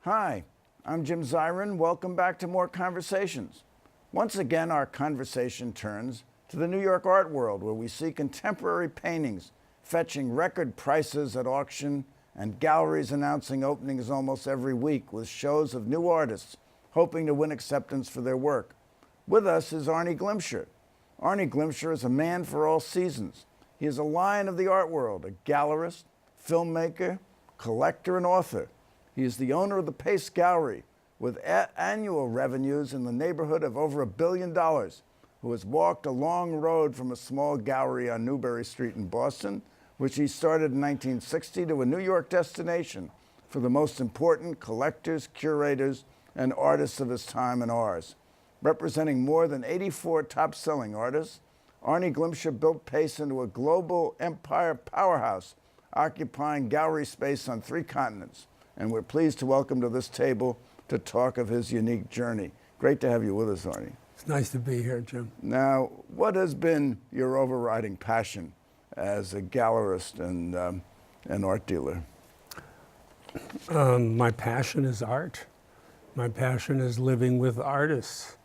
Hi, I'm Jim Zirin. Welcome back to More Conversations. Once again, our conversation turns to the New York art world, where we see contemporary paintings fetching record prices at auction and galleries announcing openings almost every week with shows of new artists hoping to win acceptance for their work. With us is Arne Glimcher. Arne Glimcher is a man for all seasons. He is a lion of the art world, a gallerist, filmmaker, collector, and author. He is the owner of the Pace Gallery, with annual revenues in the neighborhood of over $1 billion, who has walked a long road from a small gallery on Newbury Street in Boston, which he started in 1960, to a New York destination for the most important collectors, curators, and artists of his time and ours. Representing more than 84 top-selling artists, Arne Glimcher built Pace into a global empire powerhouse, occupying gallery space on 3 continents. And we're pleased to welcome to this table to talk of his unique journey. Great to have you with us, Arne. It's nice to be here, Jim. Now, what has been your overriding passion as a gallerist and an art dealer? My passion is art. My passion is living with artists.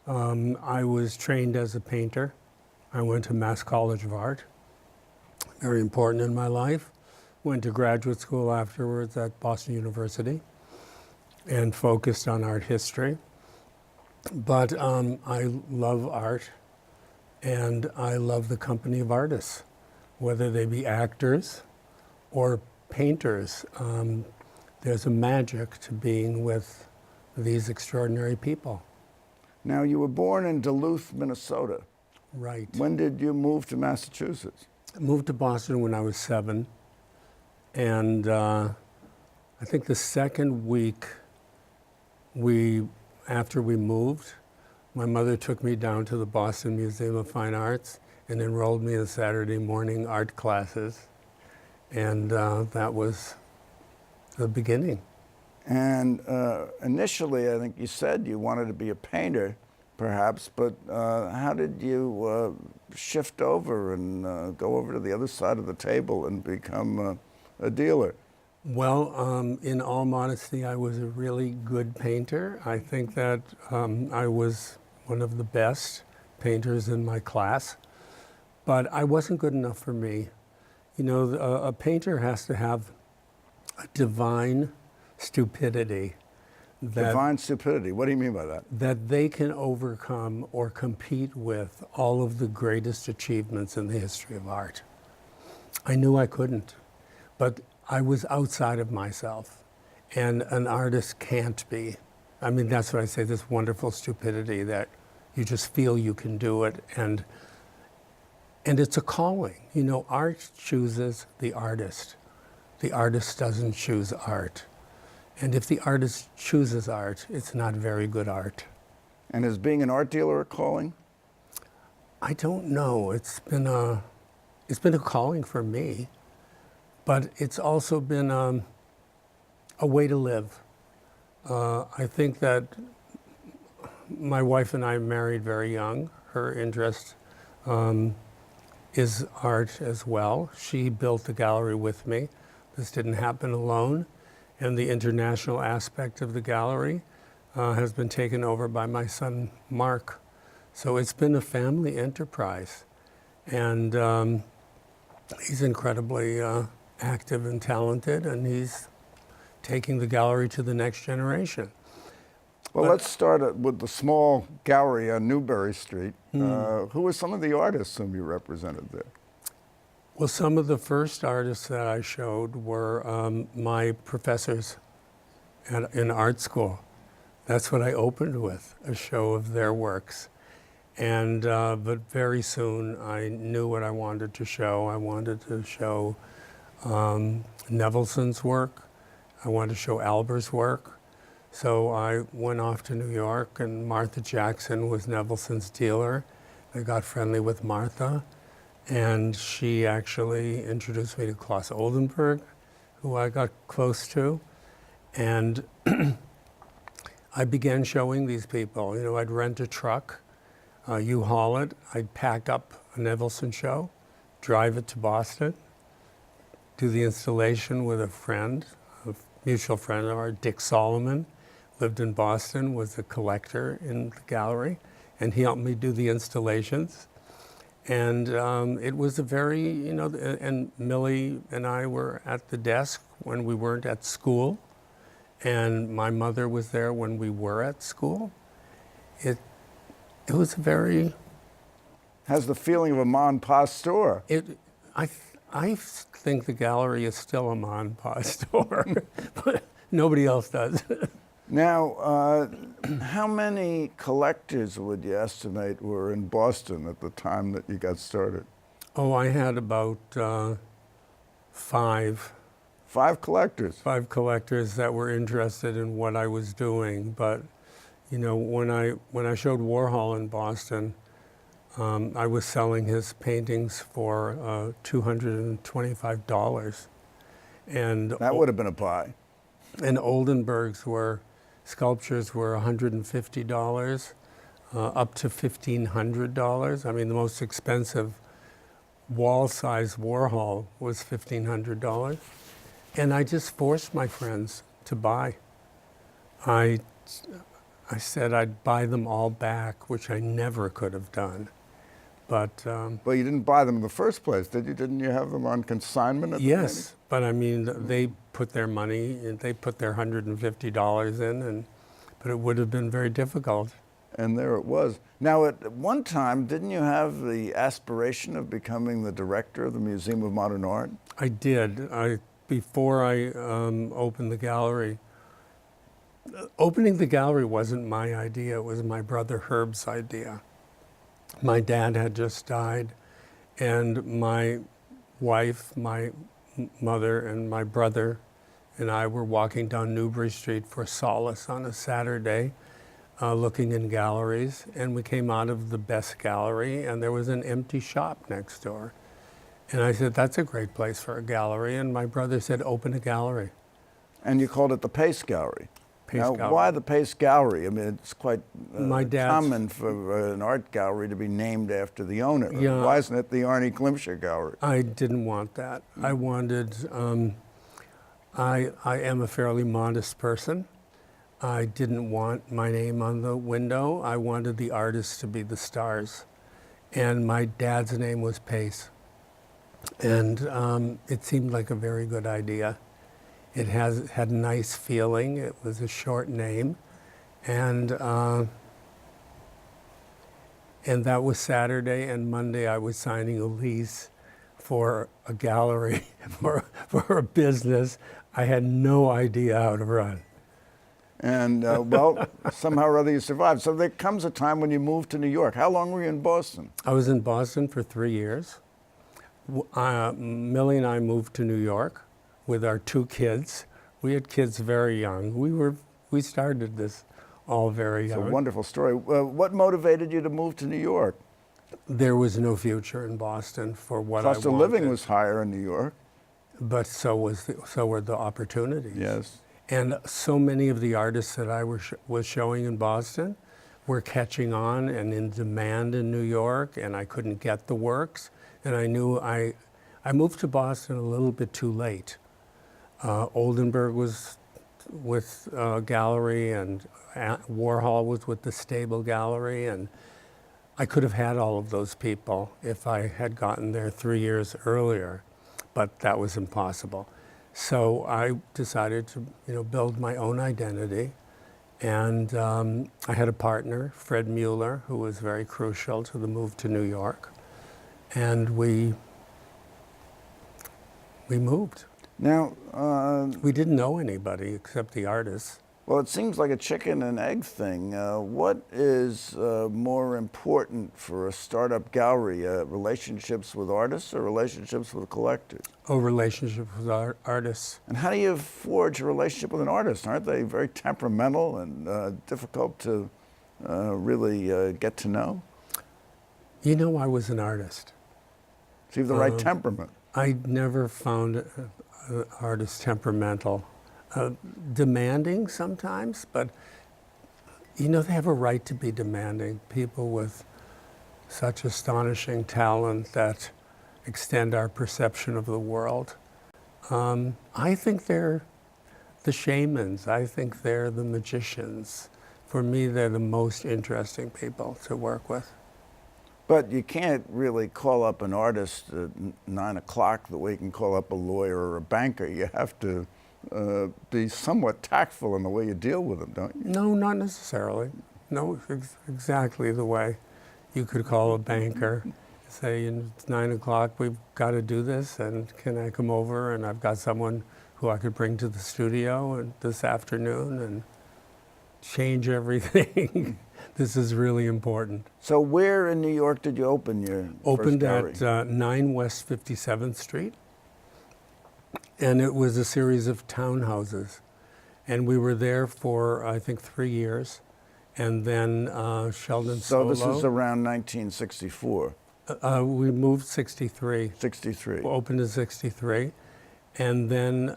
I was trained as a painter. I went to Mass College of Art, very important in my life. Went to graduate school afterwards at Boston University and focused on art history. But I love art, and I love the company of artists, whether they be actors or painters. There's a magic to being with these extraordinary people. Now, you were born in Duluth, Minnesota. Right. When did you move to Massachusetts? I moved to Boston when I was 7. And I think the second week after we moved, my mother took me down to the Boston Museum of Fine Arts and enrolled me in Saturday morning art classes. And that was the beginning. And initially, I think you said you wanted to be a painter, perhaps, but how did you shift over and go over to the other side of the table and become a dealer? Well, in all modesty, I was a really good painter. I think that I was one of the best painters in my class, but I wasn't good enough for me. You know, a painter has to have a divine stupidity. Divine stupidity, what do you mean by that? That they can overcome or compete with all of the greatest achievements in the history of art. I knew I couldn't. But I was outside of myself, and an artist can't be. I mean, that's what I say, this wonderful stupidity that you just feel you can do it, and it's a calling. You know, art chooses the artist. The artist doesn't choose art. And if the artist chooses art, it's not very good art. And is being an art dealer a calling? I don't know. It's been a calling for me. But it's also been a way to live. I think that my wife and I married very young. Her interest is art as well. She built the gallery with me. This didn't happen alone. And the international aspect of the gallery has been taken over by my son, Mark. So it's been a family enterprise. And he's incredibly active and talented, and he's taking the gallery to the next generation. Well, let's start with the small gallery on Newbury Street. Who were some of the artists whom you represented there? Well, some of the first artists that I showed were my professors in art school. That's what I opened with, a show of their works. And but very soon I knew what I wanted to show. I wanted to show Nevelson's work. I wanted to show Alber's work. So I went off to New York, and Martha Jackson was Nevelson's dealer. I got friendly with Martha, and she actually introduced me to Klaus Oldenburg, who I got close to. And I began showing these people. You know, I'd rent a truck, U-Haul it, I'd pack up a Nevelson show, drive it to Boston, do the installation with a friend, mutual friend of ours, Dick Solomon, lived in Boston, was a collector in the gallery, and he helped me do the installations. And it was a very, and Millie and I were at the desk when we weren't at school, and my mother was there when we were at school. It was a very... Has the feeling of a ma and pa store. I think the gallery is still a ma and pa store, but nobody else does. Now, how many collectors would you estimate were in Boston at the time that you got started? Oh, I had about 5. 5 collectors? 5 collectors that were interested in what I was doing. But, when I showed Warhol in Boston, I was selling his paintings for $225. And that would have been a buy. And Oldenburg's sculptures were $150, up to $1,500. I mean, the most expensive wall-size Warhol was $1,500. And I just forced my friends to buy. I said I'd buy them all back, which I never could have done. But you didn't buy them in the first place, did you? Didn't you have them on consignment at the beginning? Yes, but I mean, they put their money, they put their $150 in, but it would have been very difficult. And there it was. Now, at one time, didn't you have the aspiration of becoming the director of the Museum of Modern Art? I did. Before I opened the gallery, opening the gallery wasn't my idea, it was my brother Herb's idea. My dad had just died, and my wife, my mother, and my brother and I were walking down Newbury Street for solace on a Saturday, looking in galleries, and we came out of the best gallery, and there was an empty shop next door. And I said, that's a great place for a gallery, and my brother said, open a gallery. And you called it the Pace Gallery. Gallery. Why the Pace Gallery? I mean, it's quite common for an art gallery to be named after the owner. Yeah. Why isn't it the Arne Glimcher Gallery? I didn't want that. I wanted, I am a fairly modest person. I didn't want my name on the window. I wanted the artists to be the stars. And my dad's name was Pace. And it seemed like a very good idea. It had a nice feeling. It was a short name, and that was Saturday. And Monday, I was signing a lease for a gallery for a business I had no idea how to run. And well, somehow or other you survived. So there comes a time when you moved to New York. How long were you in Boston? I was in Boston for 3 years. Millie and I moved to New York with our 2 kids. We had kids very young. We started this all very young. It's a wonderful story. What motivated you to move to New York? There was no future in Boston for what I wanted. Cost of living was higher in New York. But so were the opportunities. Yes. And so many of the artists that I was showing in Boston were catching on and in demand in New York, and I couldn't get the works. And I knew I moved to Boston a little bit too late. Oldenburg was with gallery, and Warhol was with the Stable Gallery, and I could have had all of those people if I had gotten there 3 years earlier, but that was impossible. So I decided to build my own identity, and I had a partner, Fred Mueller, who was very crucial to the move to New York, and we moved. Now, we didn't know anybody except the artists. Well, it seems like a chicken and egg thing. What is more important for a startup gallery, relationships with artists or relationships with collectors? Oh, relationships with artists. And how do you forge a relationship with an artist? Aren't they very temperamental and difficult to really get to know? You know, I was an artist. So you have the right temperament. I never found artists temperamental. Demanding sometimes, but they have a right to be demanding. People with such astonishing talent that extend our perception of the world. I think they're the shamans. I think they're the magicians. For me, they're the most interesting people to work with. But you can't really call up an artist at 9 o'clock the way you can call up a lawyer or a banker. You have to be somewhat tactful in the way you deal with them, don't you? No, not necessarily. No, exactly the way you could call a banker, say, it's 9 o'clock, we've got to do this, and can I come over? And I've got someone who I could bring to the studio this afternoon and change everything. This is really important. So where in New York did you open your Opened first gallery? at 9 West 57th Street. And it was a series of townhouses. And we were there for, I think, 3 years. And then Sheldon Solo. So this is around 1964. We moved 63. 63. Opened in 63. And then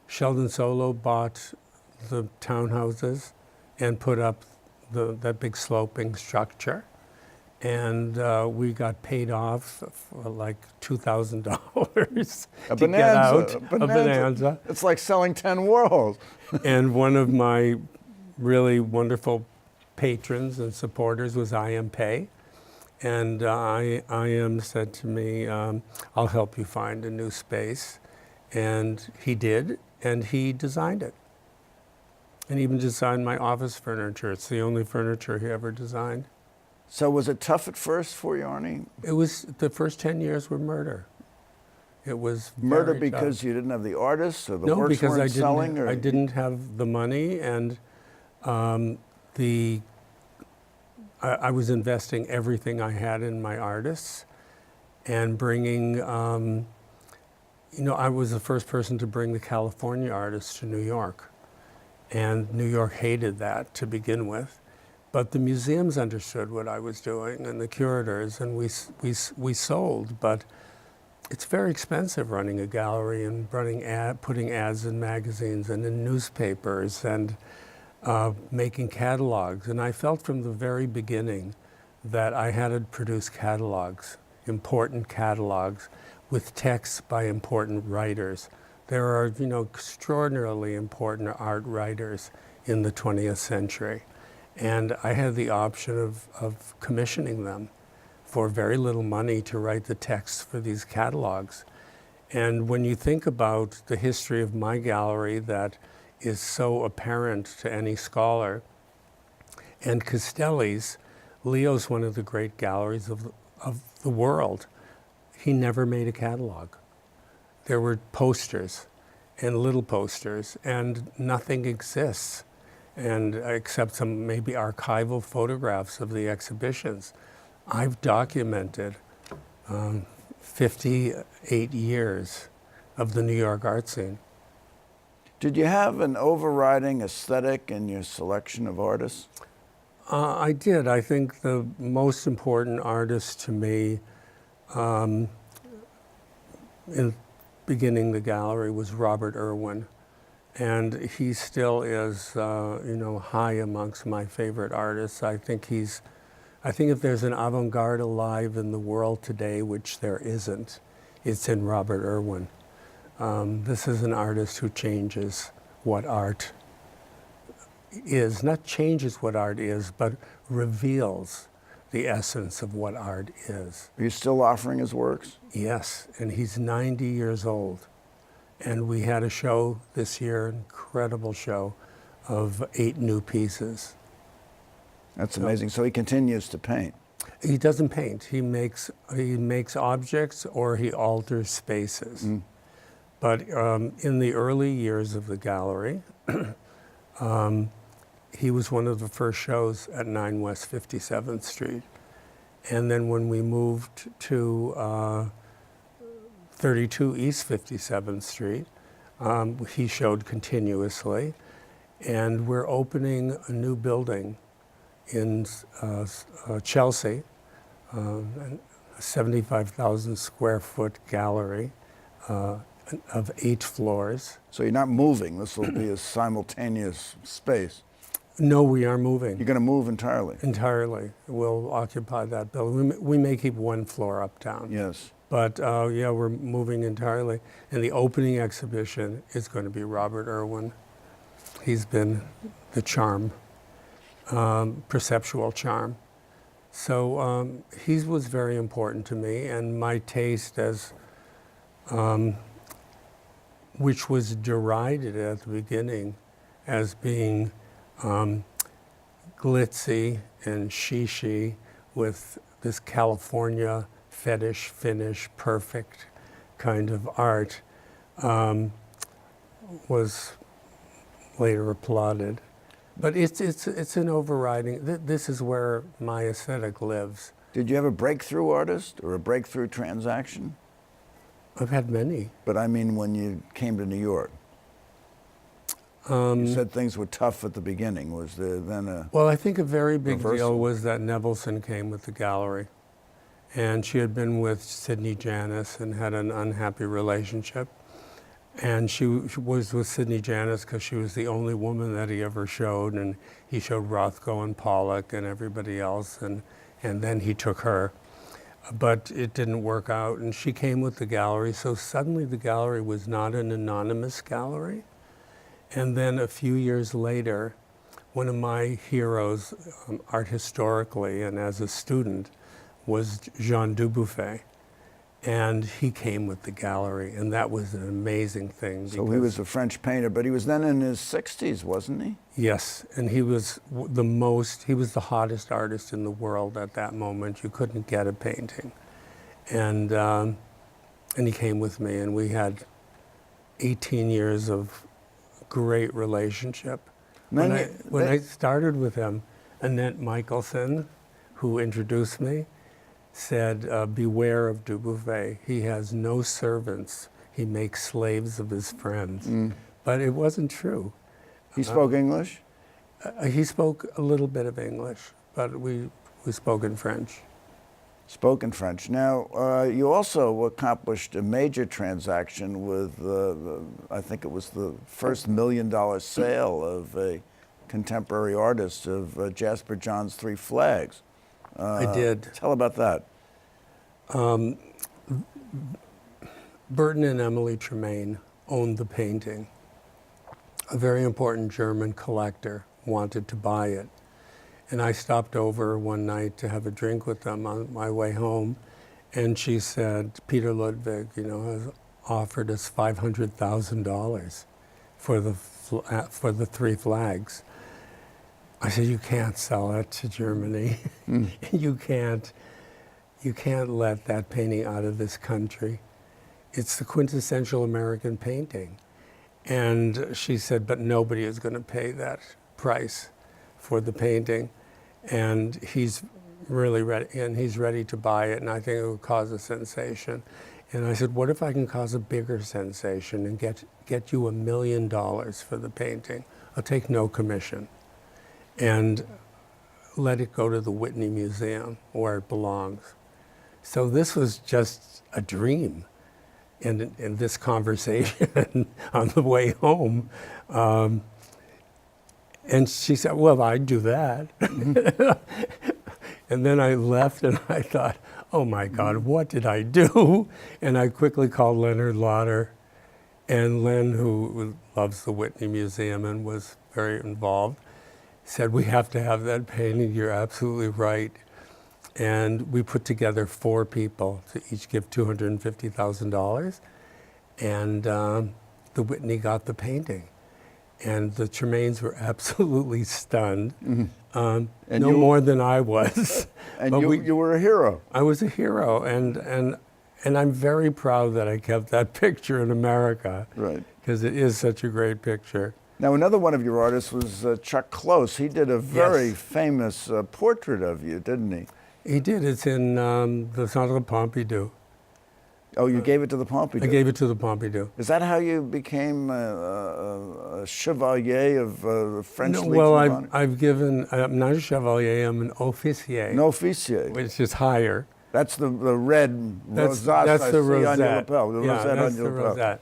Sheldon Solo bought the townhouses and put up that big sloping structure. And we got paid off for like $2,000 to get out. A bonanza. It's like selling 10 Warhols. And one of my really wonderful patrons and supporters was I.M. Pei. And I.M. said to me, I'll help you find a new space. And he did, and he designed it. And even designed my office furniture. It's the only furniture he ever designed. So was it tough at first for you, Arne? It was, the first 10 years were murder. It was murder very because tough. you didn't have the artists or the No, works because weren't selling? Or? I didn't have the money, and I was investing everything I had in my artists and bringing, I was the first person to bring the California artists to New York. And New York hated that to begin with. But the museums understood what I was doing, and the curators, and we sold. But it's very expensive running a gallery and putting ads in magazines and in newspapers and making catalogs. And I felt from the very beginning that I had to produce catalogs, important catalogs, with texts by important writers. There are, extraordinarily important art writers in the 20th century. And I had the option of commissioning them for very little money to write the texts for these catalogs. And when you think about the history of my gallery that is so apparent to any scholar, and Castelli's, Leo's one of the great galleries of the world. He never made a catalog. There were posters and little posters, and nothing exists, and except some maybe archival photographs of the exhibitions. I've documented 58 years of the New York art scene. Did you have an overriding aesthetic in your selection of artists? I did. I think the most important artist to me in beginning the gallery was Robert Irwin. And he still is, high amongst my favorite artists. I think if there's an avant-garde alive in the world today, which there isn't, it's in Robert Irwin. This is an artist who changes what art is, not changes what art is, but reveals the essence of what art is. Are you still offering his works? Yes, and he's 90 years old. And we had a show this year, incredible show, of 8 new pieces. That's amazing. So he continues to paint. He doesn't paint. He makes objects or he alters spaces. Mm. But in the early years of the gallery, he was one of the first shows at 9 West 57th Street. And then when we moved to 32 East 57th Street, he showed continuously. And we're opening a new building in Chelsea, a 75,000 square foot gallery of 8 floors. So you're not moving. This will be a simultaneous space. No, we are moving. You're going to move entirely? Entirely. We'll occupy that building. We may keep one floor uptown. Yes. But yeah, we're moving entirely. And the opening exhibition is going to be Robert Irwin. He's been the charm, perceptual charm. So he was very important to me, and my taste as, which was derided at the beginning as being glitzy and shishi with this California fetish, finish, perfect kind of art, was later applauded. But it's an overriding, this is where my aesthetic lives. Did you have a breakthrough artist or a breakthrough transaction? I've had many. But I mean when you came to New York. You said things were tough at the beginning. Was there then a Well, I think a very big reversal? deal was that Nevelson came with the gallery. And she had been with Sidney Janis and had an unhappy relationship. And she was with Sidney Janis because she was the only woman that he ever showed, and he showed Rothko and Pollock and everybody else, and then he took her. But it didn't work out, and she came with the gallery, so suddenly the gallery was not an anonymous gallery. And then a few years later, one of my heroes, art historically and as a student, was Jean Dubuffet. And he came with the gallery, and that was an amazing thing. So he was a French painter, but he was then in his 60s, wasn't he? Yes, and he was he was the hottest artist in the world at that moment. You couldn't get a painting. And he came with me, and we had 18 years of great relationship. When I started with him, Annette Michelson, who introduced me, said, beware of Dubuffet. He has no servants. He makes slaves of his friends. But it wasn't true. He spoke English? He spoke a little bit of English, but we spoke in French. Spoke in French. Now, you also accomplished a major transaction with, I think it was the first $1 million sale of a contemporary artist of Jasper John's Three Flags. I did. Tell about that. Burton and Emily Tremaine owned the painting. A very important German collector wanted to buy it. And I stopped over one night to have a drink with them on my way home. And she said, Peter Ludwig, has offered us $500,000 for the Three Flags. I said, you can't sell it to Germany. You can't let that painting out of this country. It's the quintessential American painting. And she said, but nobody is going to pay that price for the painting. And he's really ready, and he's ready to buy it, and I think it would cause a sensation. And I said, what if I can cause a bigger sensation and get you $1 million for the painting? I'll take no commission. And let it go to the Whitney Museum where it belongs. So this was just a dream in this conversation on the way home. And she said, well, I'd do that. And then I left and I thought, oh my God, what did I do? And I quickly called Leonard Lauder. And Len, who loves the Whitney Museum and was very involved, said, we have to have that painting, you're absolutely right. And we put together 4 people to each give $250,000. And the Whitney got the painting. And the Tremaines were absolutely stunned, no more than I was. And you were a hero. I was a hero, and I'm very proud that I kept that picture in America. Right. Because it is such a great picture. Now, another one of your artists was Chuck Close. He did a very famous portrait of you, didn't he? He did. It's in the Centre Pompidou. Oh, you gave it to the Pompidou? I gave it to the Pompidou. Is that how you became a chevalier of French Legion well, of Honor? I've given, I'm not a chevalier, I'm an officier. An officier. Which is higher. That's the red rosette that's I the see rosette. on your lapel. The rosette that's on your the lapel.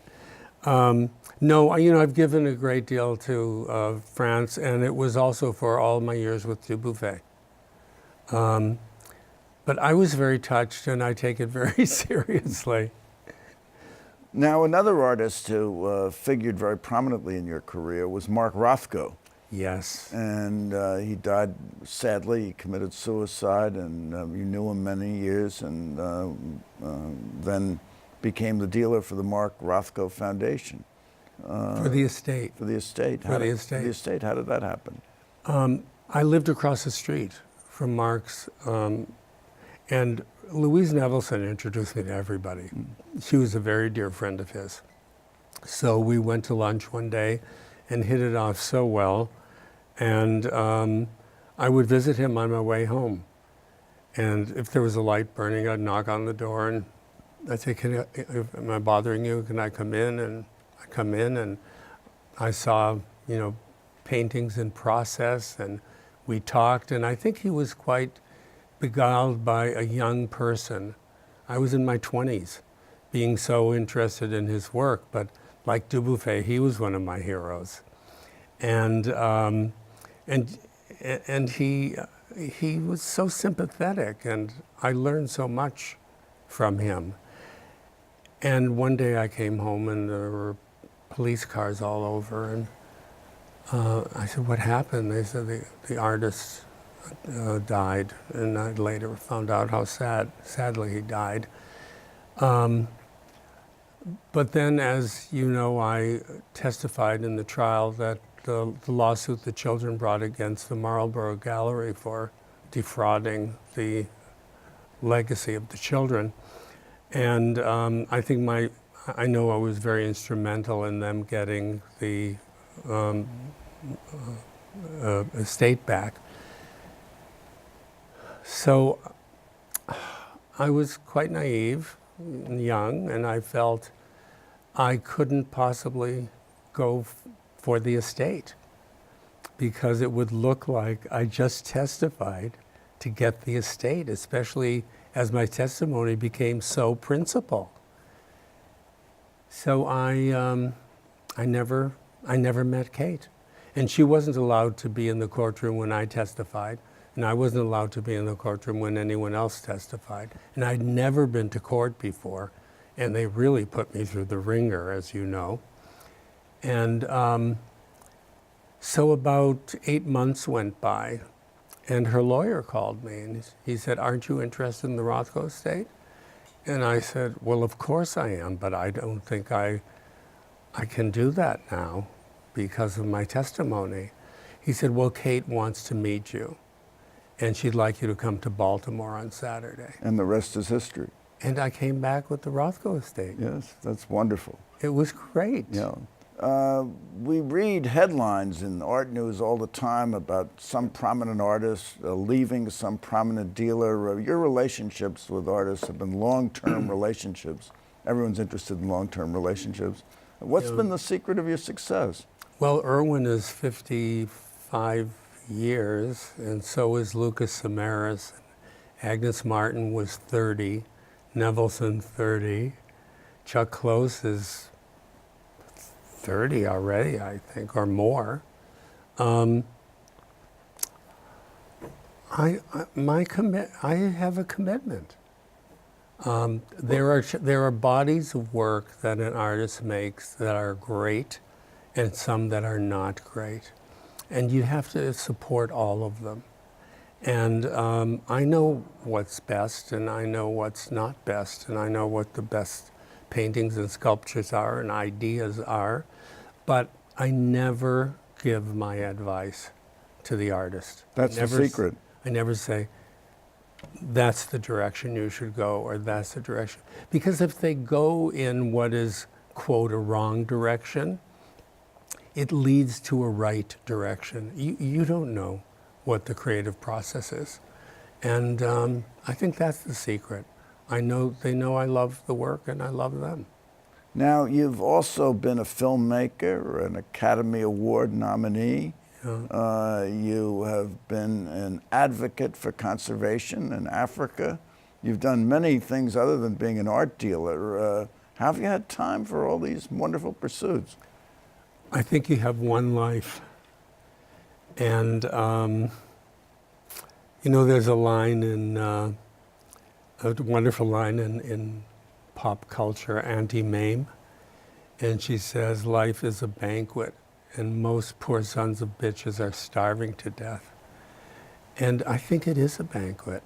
rosette. No, I've given a great deal to France, and it was also for all my years with Dubuffet. But I was very touched, and I take it very seriously. Now, another artist who figured very prominently in your career was Mark Rothko. Yes. And he died, sadly. He committed suicide, and you knew him many years, and then became the dealer for the Mark Rothko Foundation. For the estate. For the estate. For the estate. For the estate. How did that happen? I lived across the street from Mark's, and Louise Nevelson introduced me to everybody. She was a very dear friend of his. So we went to lunch one day and hit it off so well. And I would visit him on my way home. And if there was a light burning, I'd knock on the door and I'd say, am I bothering you? Can I come in? And I come in and I saw, paintings in process, and we talked. And I think he was quite beguiled by a young person. I was in my 20s, being so interested in his work, but like Dubuffet, he was one of my heroes. And he was so sympathetic, and I learned so much from him. And one day I came home and there were police cars all over, and I said, what happened? They said the artist died, and I later found out how sadly he died. But then, as you know, I testified in the trial that the lawsuit the children brought against the Marlborough Gallery for defrauding the legacy of the children. And I think I know I was very instrumental in them getting the estate back. So I was quite naive and young, and I felt I couldn't possibly go for the estate because it would look like I just testified to get the estate, especially as my testimony became so principled. So I never met Kate, and she wasn't allowed to be in the courtroom when I testified, and I wasn't allowed to be in the courtroom when anyone else testified. And I'd never been to court before, and they really put me through the ringer, as you know. And so about 8 months went by, and her lawyer called me, and he said, aren't you interested in the Rothko estate? And I said, well, of course I am, but I don't think I can do that now because of my testimony. He said, well, Kate wants to meet you, and she'd like you to come to Baltimore on Saturday. And the rest is history. And I came back with the Rothko estate. Yes, that's wonderful. It was great. Yeah. We read headlines in art news all the time about some prominent artist leaving some prominent dealer. Your relationships with artists have been long-term relationships. Everyone's interested in long-term relationships. What's been the secret of your success? Well, Irwin is 55 years, and so is Lucas Samaras. Agnes Martin was 30, Nevelson 30, Chuck Close is 30 already, I think, or more. I have a commitment. There are bodies of work that an artist makes that are great, and some that are not great, and you have to support all of them. And I know what's best, and I know what's not best, and I know what the best paintings and sculptures are and ideas are, but I never give my advice to the artist. That's the secret. I never say, that's the direction you should go, or that's the direction. Because if they go in what is, quote, a wrong direction, it leads to a right direction. You don't know what the creative process is. And I think that's the secret. They know I love the work and I love them. Now, you've also been a filmmaker, an Academy Award nominee. Yeah. You have been an advocate for conservation in Africa. You've done many things other than being an art dealer. How have you had time for all these wonderful pursuits? I think you have one life. And, there's a line in a wonderful line in pop culture, Auntie Mame, and she says, life is a banquet, and most poor sons of bitches are starving to death. And I think it is a banquet.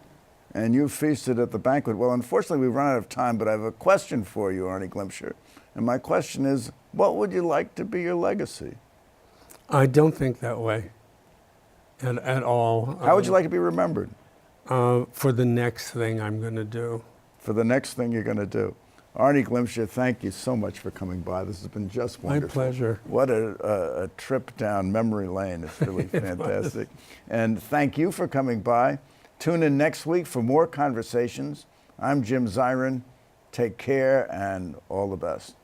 And you feasted at the banquet. Well, unfortunately, we've run out of time, but I have a question for you, Arne Glimcher. And my question is, what would you like to be your legacy? I don't think that way at all. How would you like to be remembered? For the next thing I'm going to do. For the next thing you're going to do. Arne Glimcher, thank you so much for coming by. This has been just wonderful. My pleasure. What a trip down memory lane. It's really fantastic. And thank you for coming by. Tune in next week for more conversations. I'm Jim Zirin. Take care and all the best.